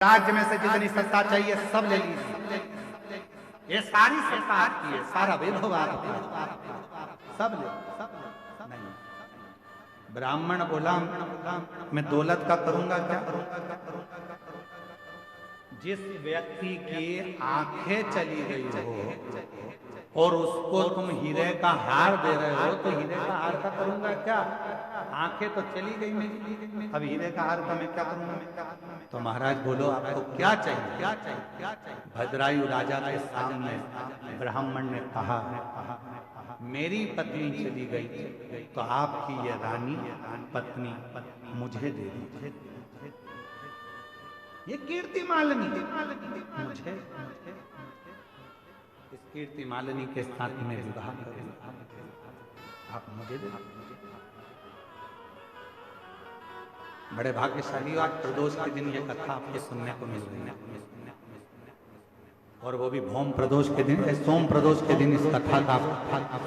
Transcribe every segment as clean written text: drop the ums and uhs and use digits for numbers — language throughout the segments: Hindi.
राज्य में से जितनी सत्ता चाहिए सब ले लीजिए। ये सारी सत्ता आपकी है, सारा वैभव आपका, सब ले। नहीं, ब्राह्मण बोला मैं दौलत का करूंगा क्या? जिस व्यक्ति की आंखें चली गई हो और उसको तुम हीरे का हार दे रहे हो, तो हीरे का हार का करूंगा क्या? आंखें तो चली गई मेरी, अब हीरे का हार का मैं क्या करूंगा? तो महाराज बोलो आपको क्या चाहिए? क्या चाहिए? क्या चाहिए? भद्रायु राजा के सामने ब्राह्मण ने कहा, मेरी पत्नी चली गई तो आपकी ये रानी पत्नी मुझे दे दीजिए। ये कीर्ति मालिनी मुझे, इस कीर्ति मालिनी के साथ में विवाह करूंगा, आप मुझे दे। बड़े भाग्यशाली आज प्रदोष के दिन ये कथा आपको सुनने को मिल रही है, और वो भी भौम प्रदोष के दिन, सोम प्रदोष के दिन इस कथा का,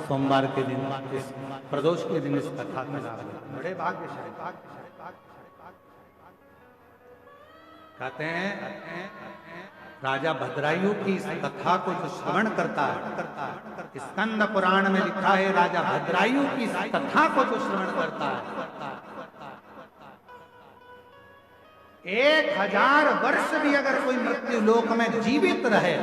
सोमवार के दिन इस प्रदोष के दिन इस कथा का लाभ। बड़े भाग्यशाली कहते हैं राजा भद्रायु की इस कथा को जो श्रवण करता है, स्कंद पुराण में लिखा है राजा भद्रायु की इस कथा को जो श्रवण करता है, 1000 वर्ष भी अगर कोई मृत्यु लोक में जीवित रहे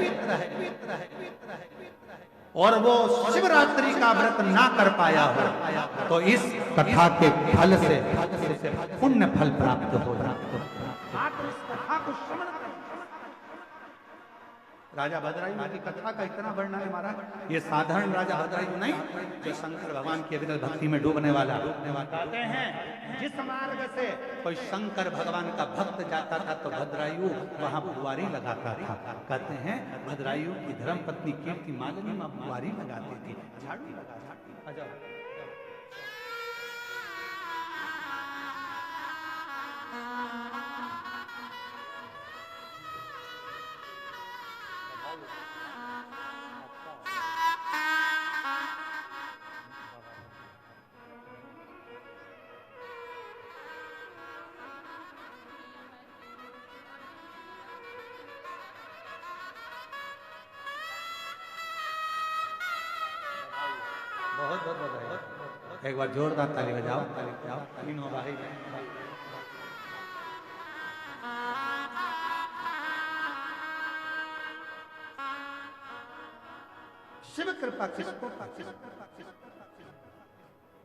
और वो शिवरात्रि का व्रत ना कर पाया हो, तो इस कथा के फल से पुण्य फल प्राप्त हो जाता है। राजा भद्रायु की कथा का इतना वर्णन है महाराज, ये साधारण राजा भद्रायु नहीं, जो शंकर भगवान की अविरल भक्ति में डूबने वाला। कहते हैं जिस मार्ग से कोई शंकर भगवान का भक्त जाता था तो भद्रायु वहां बुआरी लगाता था। कहते हैं भद्रायु की धर्म पत्नी कीर्ति मालिनी में बुआरी लगाती थी, झाड़ू लगाती थी। बहुत बहुत बधाई, एक बार जोरदार ताली बजाओ, ताली बजाओ, तीनों भाई। शिव कृपा किसको?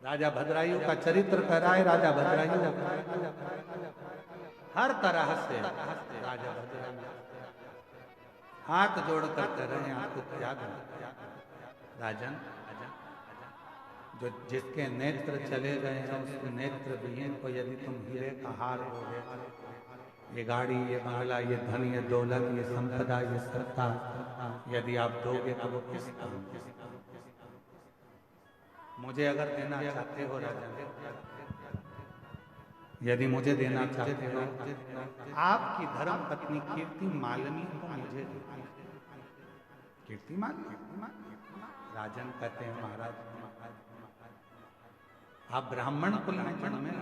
राजा भद्रायु का चरित्र कह रहा है। राजा भद्रायु हर तरह से राजा भद्रायु हाथ जोड़ कर कह रहे हैं, आपको याद है राजन, जो जिसके नेत्र चले गए हैं उसके नेत्र दिए को यदि तुम हीरे का हार दोगे, ये गाड़ी, ये बंगला, ये धन, ये दौलत, ये संपदा, ये सत्ता यदि आप दोगे तो वो किस काम? मुझे अगर देना चाहते हो राजा, यदि मुझे देना चाहते हो, आपकी धर्म पत्नी कीर्ति मालिनी को मुझे, कीर्ति मालिनी। राजन कहते हैं महाराज आप ब्राह्मण कुल में जन्मे,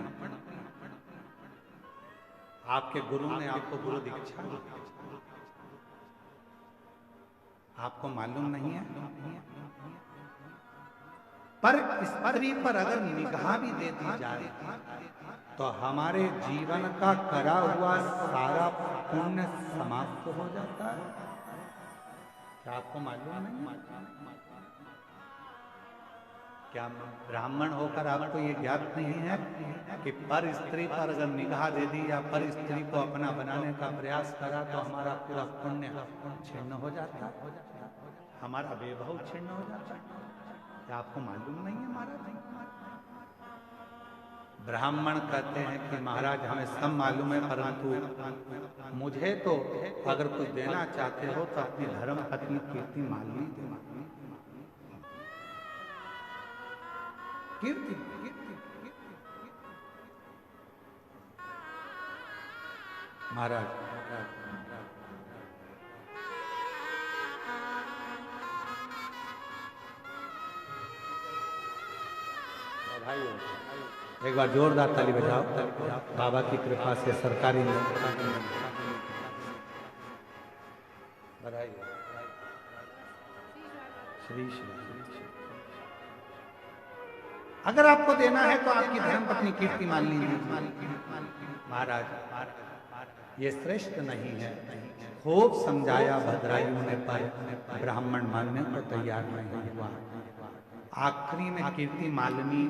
आपके गुरु ने आपको गुरु दीक्षा, आपको मालूम नहीं है? पर स्त्री पर अगर निगाह भी दे दी जाए तो हमारे जीवन का करा हुआ सारा पुण्य समाप्त हो जाता है। क्या आपको मालूम नहीं? क्या ब्राह्मण होकर आपको ये ज्ञात नहीं है कि पर स्त्री पर अगर निगाह दे दी या पर स्त्री को अपना बनाने का प्रयास करा तो हमारा पूरा पुण्य छिन्न हो जाता है, हमारा वैभव छिन्न हो जाता है? क्या आपको मालूम नहीं है महाराज? ब्राह्मण कहते हैं कि महाराज हमें सब मालूम है, परंतु मुझे तो अगर कुछ देना चाहते हो तो अपनी धर्म पत्नी कीर्ति मालिनी देना। कीर्ति महाराज एक बार जोरदार ताली बजाओ, बाबा की कृपा से सरकारी श्री श्री अगर आपको देना है तो आपकी धर्मपत्नी कीर्ति मान लीजिए। महाराज ये श्रेष्ठ नहीं है। खूब समझाया भद्रायुओं ने, पर ब्राह्मण मानने को तैयार नहीं हुआ। आखिरी में कीर्ति मालिनी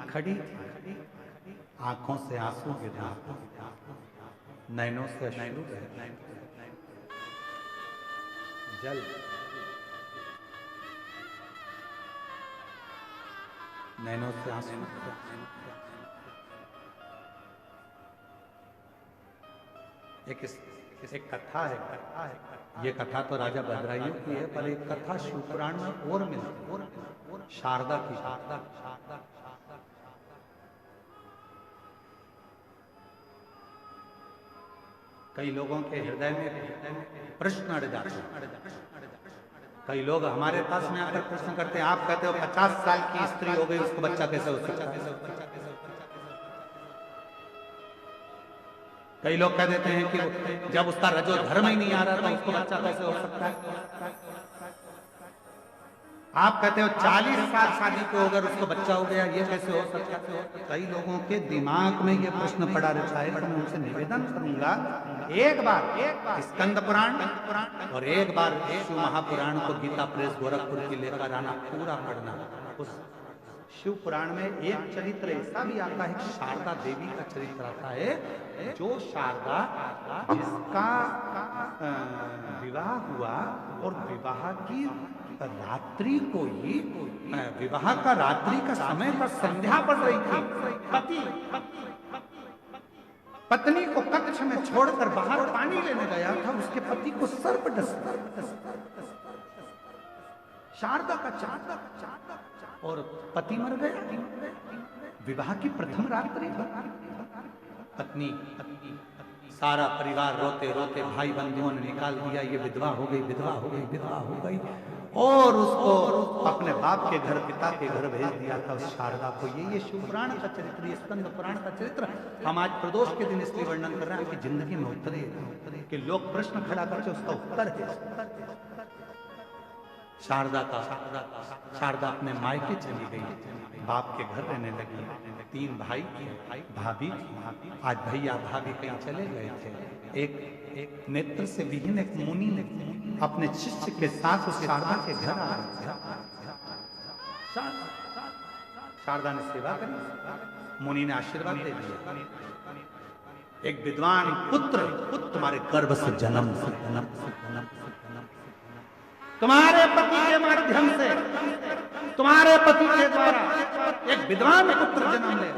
खड़ी थी, आंखों से आंसू गिरा, नैनों से अश्रु जल, नैनों से आंसू। एक कथा है, ये कथा तो राजा भद्रायुओं की है, पर एक कथा शिवपुराण में और मिलती है, शारदा की। कई लोगों के हृदय में प्रश्न अड़ जाते हैं। कई लोग हमारे पास में आकर प्रश्न करते हैं, आप कहते हो 50 साल की स्त्री हो गई, उसको बच्चा कैसे हो सकता है? कई लोग कह देते हैं कि जब उसका रजो धर्म ही नहीं आ रहा था, उसको बच्चा कैसे हो सकता है? आप कहते हो 40 साल शादी को अगर उसको बच्चा हो गया, ये कैसे हो सकता है? कई लोगों के दिमाग में ये प्रश्न पड़ा रहता है। मैं उनसे निवेदन करूंगा, एक बार स्कंद पुराण और एक बार शिव महापुराण को गीता प्रेस गोरखपुर की लेकर आना, पूरा पढ़ना। उस शिव पुराण में एक चरित्र ऐसा भी आता है, शारदा देवी का चरित्र आता है, जो शारदा जिसका विवाह हुआ और विवाह की रात्रि को ही, विवाह का रात्रि का समय पर संध्या पड़ रही थी, पत्नी को कक्ष में छोड़कर बाहर पानी लेने गया था, उसके पति को सर्प डसा, शारदा का चांद, और पति मर गया। विवाह की प्रथम रात्रि, पत्नी, सारा परिवार रोते रोते भाई बंधुओं ने निकाल दिया, ये विधवा हो गई, विधवा हो गई, विधवा हो गई, और उसको अपने बाप के घर, पिता के घर भेज दिया था उस शारदा को। ये शिव पुराण का चरित्र, ये स्कंद पुराण का चरित्र हम आज प्रदोष के दिन इसलिए वर्णन कर रहे हैं कि जिंदगी में उत्तर कि लोग प्रश्न खड़ा करके उसका उत्तर है। शारदा अपने मायके चली गई, बाप के घर रहने लगी। 3 भाई थे, भाभी थी। आज भैया भाभी कहीं चले गए थे। एक नेत्र से विहीन एक मुनि ने अपने शिष्य के साथ उस शारदा के घर आ गया। शारदा ने सेवा करी, मुनि ने आशीर्वाद दे दिया। एक विद्वान पुत्र तुम्हारे गर्भ से जन्म, तुम्हारे पति के माध्यम से, तुम्हारे पति के द्वारा एक विद्वान पुत्र जन्म ले।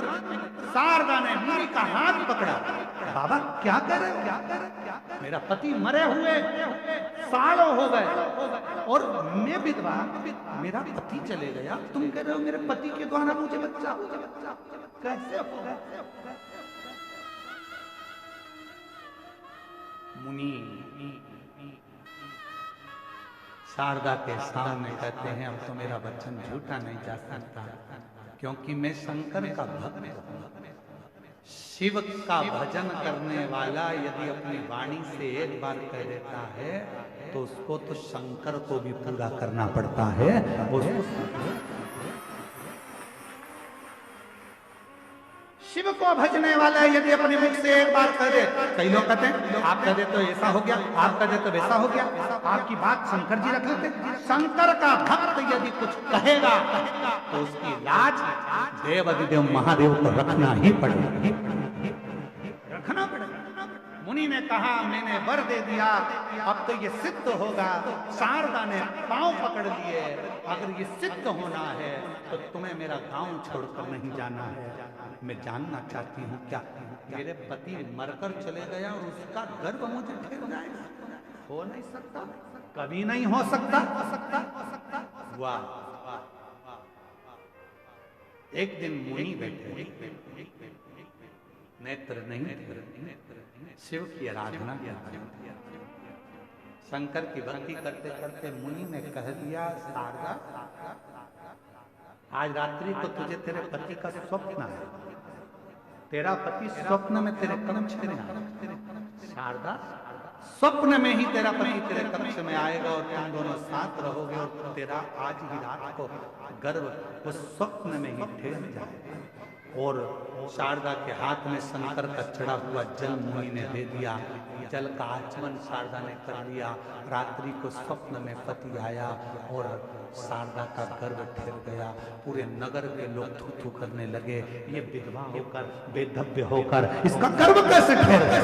शारदा ने मुनि का हाथ पकड़ा, बाबा क्या कर रहे हो? क्या कर रहे? मेरा पति मरे हुए सालों हो गए और मैं विधवा, मेरा पति चले गया, तुम कह रहे हो मेरे पति के द्वारा मुझे बच्चा कैसे होगा? मुनि शारदा के सामने कहते हैं, अब तो मेरा वचन झूठा नहीं जा सकता, क्योंकि मैं शंकर का भक्त हूं। शिव का भजन करने वाला यदि अपनी वाणी से एक बार कह देता है तो उसको तो शंकर को भी पूरा करना पड़ता है। शिव को भजने वाला यदि अपने मुख से एक बार कह दे, कई लोग कहते हैं आप कह दे तो ऐसा हो गया, आप कह दे तो वैसा हो गया, आपकी बात शंकर जी रख लेते। शंकर का भक्त यदि कुछ कहेगा तो उसकी लाज देवाधिदेव महादेव को रखना ही पड़ेगा, रखना पड़ेगा। मुनि ने कहा मैंने वर दे दिया, अब तो ये सिद्ध होगा। शारदा ने पांव पकड़ लिए, अगर ये सिद्ध होना है तो तुम्हें मेरा गांव छोड़कर नहीं जाना है। मैं जानना चाहती हूँ क्या मेरे पति मरकर चले गया और उसका गर्भ मुझे ठेक जाएगा? हो नहीं सकता, कभी नहीं हो सकता। वाह! एक दिन मुनि बैठे, नेत्र नहीं थे, शिव की आराधना करते, शंकर की भक्ति करते करते मुनि ने कह दिया, शारदा आज रात्रि को तुझे तेरे पति का स्वप्न है, तेरा पति स्वप्न में तेरे कमच में आया। शारदा स्वप्न में ही तेरा पति तेरे कक्ष में आएगा और तुम दोनों साथ रहोगे और तेरा आज ही रात को गर्भ वो स्वप्न में ही ठहर जाएगा। और शारदा के हाथ में शंकर का चढ़ा हुआ जल मुनि ने दे दिया। जल का आचमन शारदा ने कर लिया। रात्रि को स्वप्न में पति आया और शारदा का गर्भ ठहर गया। पूरे नगर के लोग थू थू करने लगे, ये विधवा होकर बेधव्य होकर इसका गर्भ कैसे ठहर गया,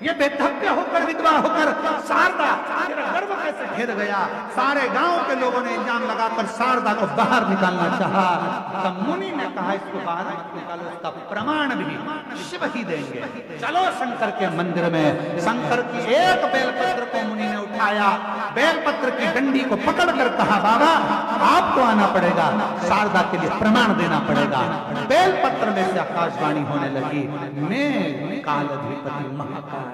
ये बेधव्य होकर विधवा होकर शारदा तेरा गर्भ कैसे ठहर गया। सारे गांव के लोगों ने इल्जाम लगाकर शारदा को बाहर निकालना चाहा। तब मुनि ने कहा इसको बाहर मत निकालो, इसका प्रमाण भी शिव ही देंगे। चलो शंकर के मंदिर में। शंकर की एक बेलपत्र को मुनि ने उठाया, बेलपत्र की डंडी को पकड़कर कहा बाबा आपको आना पड़ेगा, शारदा के लिए प्रमाण देना पड़ेगा। बेलपत्र में से आकाशवाणी होने लगी, मैं काल अधिपति महाकाल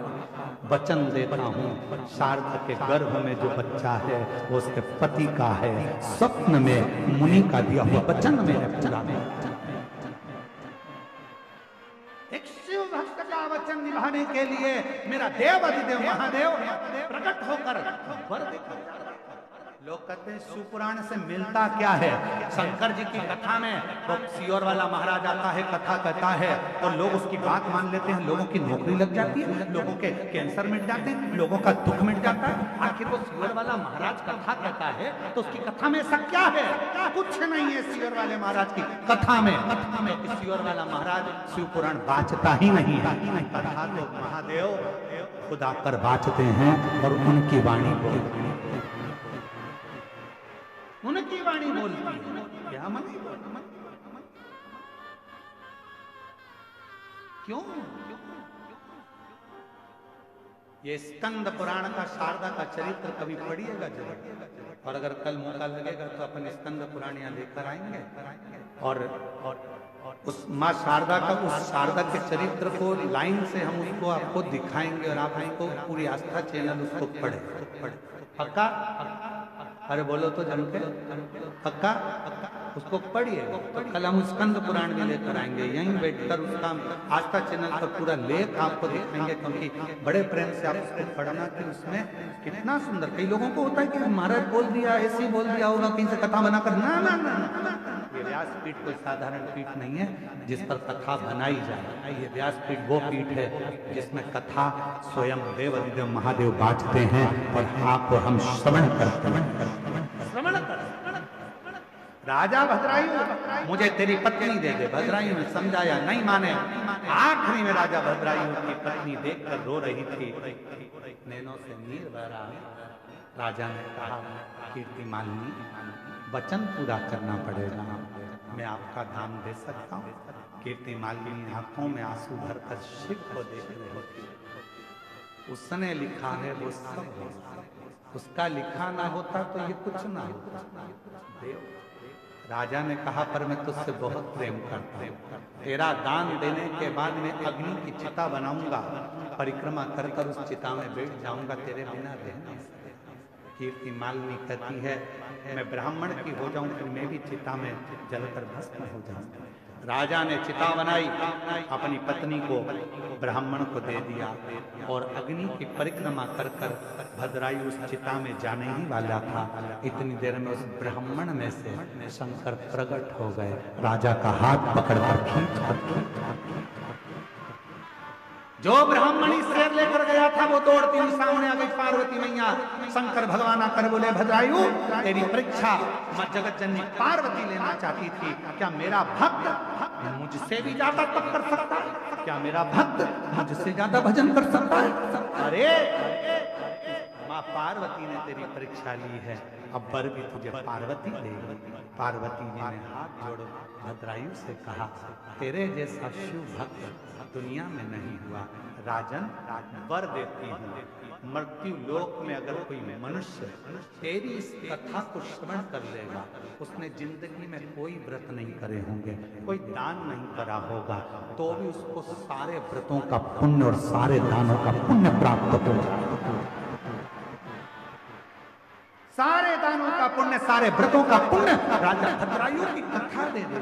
वचन देता हूँ, शारदा के गर्भ में जो बच्चा है वो उसके पति का है। स्वप्न में मुनि का दिया हुआ वचन मैंने पूरा किया। एक शिव भक्त का वचन निभाने के लिए मेरा देव अधिदेव महादेव प्रकट होकर वर देकर। लोग कहते हैं शिव पुराण से मिलता क्या है। शंकर जी की कथा में तो सियोर वाला महाराज आता है, कथा कहता है और लोग उसकी बात मान लेते हैं, लोगों की नौकरी लग जाती है, लोगों के कैंसर मिट जाते हैं, लोगों का दुख मिट जाता है। आखिर वो सियोर वाला महाराज कथा कहता है तो उसकी कथा में ऐसा क्या है? कुछ नहीं है सियोर वाले महाराज की कथा में। सियोर वाला महाराज शिव पुराण बाँचता ही नहीं है। कथा तो महादेव खुद आकर बाँचते हैं और उनकी वाणी बोलती है, उनकी वाणी बोलती है। क्या मन क्यों? ये स्कंद पुराण का शारदा का चरित्र कभी पढ़िएगा जरूर, और अगर कल मौका लगेगा तो अपन स्कंद पुराण यहाँ लेकर आएंगे और उस माँ शारदा का, उस शारदा के चरित्र को लाइन से हम उसको आपको दिखाएंगे और आप हमको पूरी आस्था चैनल उसको पढ़े। पक्का? अरे बोलो तो जम के पक्का उसको पढ़िए। तो कल हम स्कंद पुराण भी लेकर आएंगे, यहीं बैठकर उसका आस्था चैनल पर पूरा लेख आपको दिखाएंगे, क्योंकि बड़े प्रेम से आप उसको पढ़ना कि उसमें कितना सुंदर। कई लोगों को होता है कि महाराज बोल दिया, ऐसे ही बोल दिया होगा कहीं से कथा बनाकर। ना ना ना, ये व्यासपीठ कोई साधारण पीठ नहीं है जिस पर कथा बनाई जाए। ये व्यासपीठ वो पीठ है जिसमें कथा स्वयं देव अधिदेव महादेव बाँचते हैं और आप और हम श्रवण करते हैं। राजा भद्रायु मुझे तेरी पत्नी दे दे। भद्रायु ने समझाया, नहीं माने। आखिरी में राजा भद्रायु की पत्नी देखकर रो रही थी, नैनों से नीर बह रहा। राजा ने कहा, कीर्ति मालिनी वचन पूरा करना पड़ेगा, मैं आपका दान दे सकता हूँ। कीर्ति मालिनी आंखों में आंसू भरकर शिव को देख रही थी। उसने लिखा है वो सब होता, उसका लिखा ना होता तो ये कुछ ना होता। राजा ने कहा, पर मैं तुझसे बहुत प्रेम करता हूँ, तेरा दान देने के बाद मैं अग्नि की चिता बनाऊंगा, परिक्रमा कर कर उस चिता में बैठ जाऊंगा, तेरे बिना रह नहीं सकता। कीर्ति मालिनी कहती है, मैं ब्राह्मण की हो जाऊं फिर मैं भी चिता में जलकर भस्म हो जाऊंगा। राजा ने चिता बनाई, अपनी पत्नी को ब्राह्मण को दे दिया और अग्नि की परिक्रमा कर कर भद्रायु उस चिता में जाने ही वाला था। इतनी देर में उस ब्राह्मण में से शंकर प्रकट हो गए। राजा का हाथ पकड़कर खींच जो ब्राह्मणी शेर लेकर गया था वो दौड़ती हुई सामने आ गई। पार्वती मैया शंकर भगवान आकर बोले, भद्रायु तेरी परीक्षा मां जगत जननी पार्वती लेना चाहती थी, क्या मेरा भक्त मुझसे भी ज्यादा तप कर सकता है? क्या मेरा भक्त मुझसे ज्यादा भजन कर सकता है? अरे माँ पार्वती ने तेरी परीक्षा ली है, अब वर भी तुझे पार्वती देगी। पार्वती जी ने हाथ जोड़ भद्रायु से कहा, तेरे जैसा शिव भक्त दुनिया में नहीं हुआ। राजन वर देती हूँ, मृत्यु लोक में अगर कोई मनुष्य तेरी इस कथा को श्रवण कर लेगा, उसने जिंदगी में कोई व्रत नहीं करे होंगे, कोई दान नहीं करा होगा, तो भी उसको सारे व्रतों का पुण्य और सारे दानों का पुण्य प्राप्त होगा। सारे दानों का पुण्य, सारे व्रतों का पुण्य राजा भद्रायु की कथा दे दे,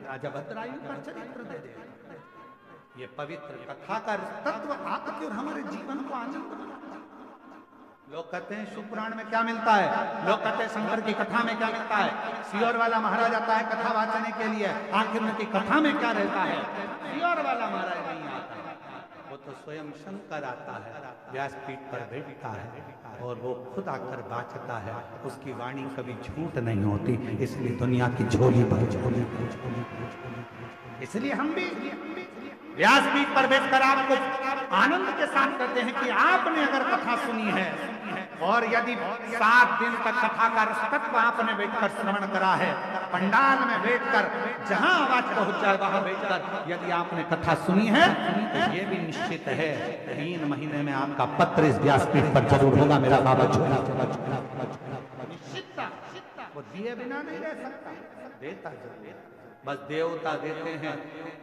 राजा भद्रायु का चरित्र दे दे। ये पवित्र कथा का तत्व आकर और हमारे जीवन को आनंद बनाता है। लोग कहते हैं शिव पुराण में क्या मिलता है, लोग कहते हैं शंकर की कथा में क्या मिलता है, सियोर वाला महाराज आता है कथा वाचने के लिए, आखिर उनकी कथा में क्या रहता है? सियोर वाला महाराज नहीं आता, वो तो स्वयं शंकर आता है, व्यासपीठ पर बैठता है और वो खुद आकर बाचता है। उसकी वाणी कभी झूठ नहीं होती, इसलिए दुनिया की झोली पर झोली। इसलिए हम भी व्यासपीठ पर बैठकर आपको आनंद के साथ कहते हैं कि आपने अगर कथा सुनी है और यदि 7 दिन तक कथा का तत्व आपने बैठकर श्रवण करा है, पंडाल में बैठकर जहां आवाज पहुंच जाए वहां बैठकर यदि आपने कथा सुनी है, तो ये भी निश्चित है 3 महीने में आपका पत्र इस व्यासपीठ पर जरूर होगा। मेरा बाबा निश्चितता, वो दिए बिना नहीं रह सकता, देता जरूर। बस देवता देते हैं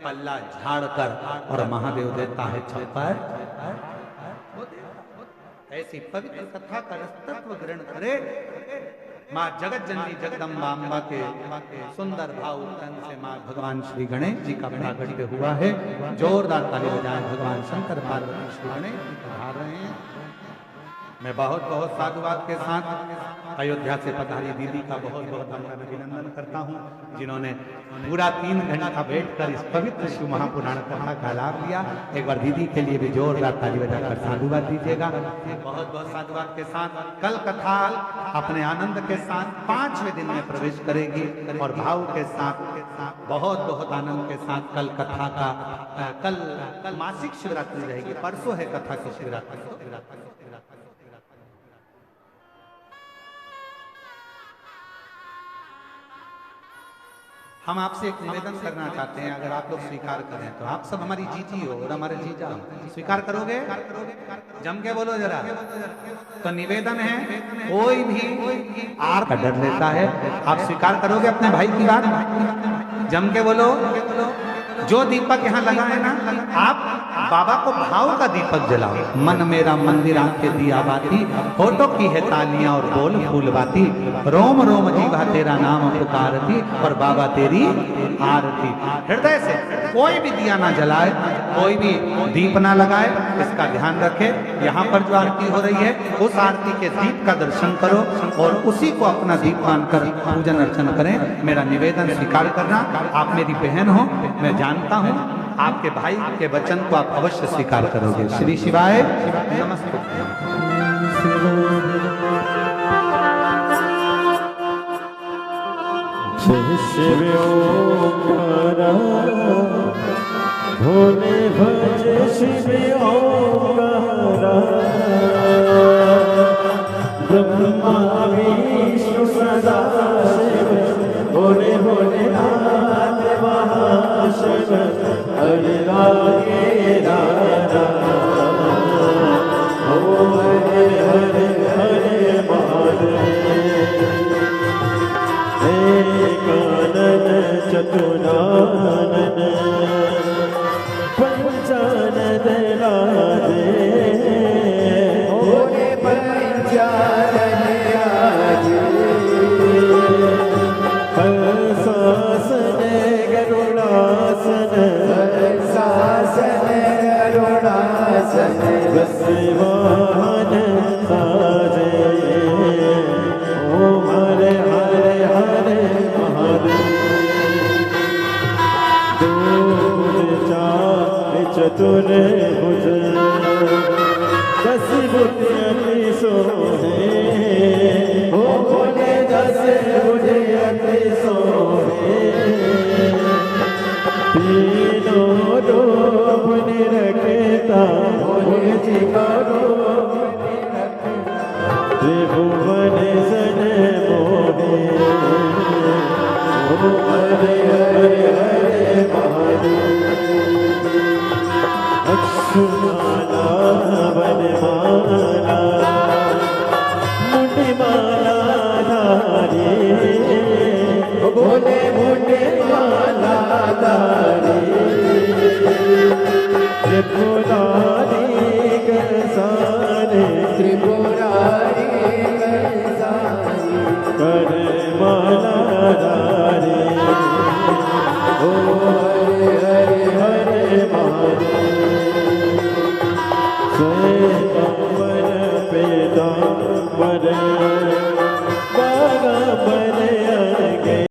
पल्ला झाड़ कर और महादेव देता है छप्पर। ऐसी पवित्र कथा का तत्व ग्रहण करे। माँ जगत जननी जगदम्बा अम्बा के सुंदर भाव तन से माँ भगवान श्री गणेश जी का प्रागट्य हुआ है। जोरदार ताली बजाएं। भगवान शंकर पार्वती श्री गणेश जी पधार रहे हैं। मैं बहुत बहुत साधुवाद के साथ अयोध्या से पधारी दीदी का बहुत बहुत अभिनंदन करता हूँ, जिन्होंने पूरा 3 घंटा बैठकर इस पवित्र शिव महापुराण कथा का लाभ लिया। एक बार दीदी के लिए भी जोरदार ताली बजाकर साधुवाद दीजिएगा। बहुत बहुत साधुवाद के साथ कल कथा अपने आनंद के साथ 5वें दिन में प्रवेश करेगी और भाव के साथ बहुत बहुत आनंद के साथ कल कथा का कल मासिक शिवरात्रि रहेगी। परसों है कथा की शिवरात्रि। हम आपसे एक निवेदन करना चाहते हैं, अगर आप लोग स्वीकार करें तो। आप सब हमारी जीजी हो और हमारे जीजा, स्वीकार करोगे? जम के बोलो जरा। तो निवेदन है, कोई भी आर का डर लेता है, आप स्वीकार करोगे अपने भाई की बात? जम के बोलो। जो दीपक यहाँ लगा है ना, आप बाबा को भाव का दीपक जलाओ। मन मेरा मंदिर आंखें दिया बाती, होठों की है तालियां और बोल फूल बाती, रोम रोम जीवा तेरा नाम पुकारती और बाबा तेरी आरती। हृदय से कोई भी दिया ना जलाए, कोई भी दीप ना लगाए, इसका ध्यान रखे। यहाँ पर जो आरती हो रही है उस आरती के दीप का दर्शन करो और उसी को अपना दीप मानकर पूजन अर्चन करें। मेरा निवेदन स्वीकार करना। आप मेरी बहन हो, मैं जानता हूँ आपके भाई के वचन को आप अवश्य स्वीकार करोगे। श्री शिवाय नमस्ते। भोले भज शिव ओंकारा, ब्रह्मा विष्णु सदा शिव, भोले भोलेनाथ महाशिव, हरे रागे राधा, ओ हरे हरे हरे महादेव, एकानन चतुरानन, पंचानन लादे, भोले पंचानन लादे, हंसासन गरुड़ासन, हंसासन गरुड़ासन, बसवाहन साजे, ओम हरे हरे हरे महादेव। चतुर भुज 10 भुज अति सोहे, हो भोले 10 भुज अति सोहे, तीनों रूप निरखता, भोले जी का रूप त्रिभुवन सन मोहे, ओ हरे हरे हरे महादेव। अक्षुमाला वनमाला, मुंडमाला धारी, भोले मुंडमाला धारी, त्रिपुरारी गसारे, त्रिपुरारी गसारी, करमाला धारी, ओ हरे हरे हरे महादेव। कमर पे दामर बागा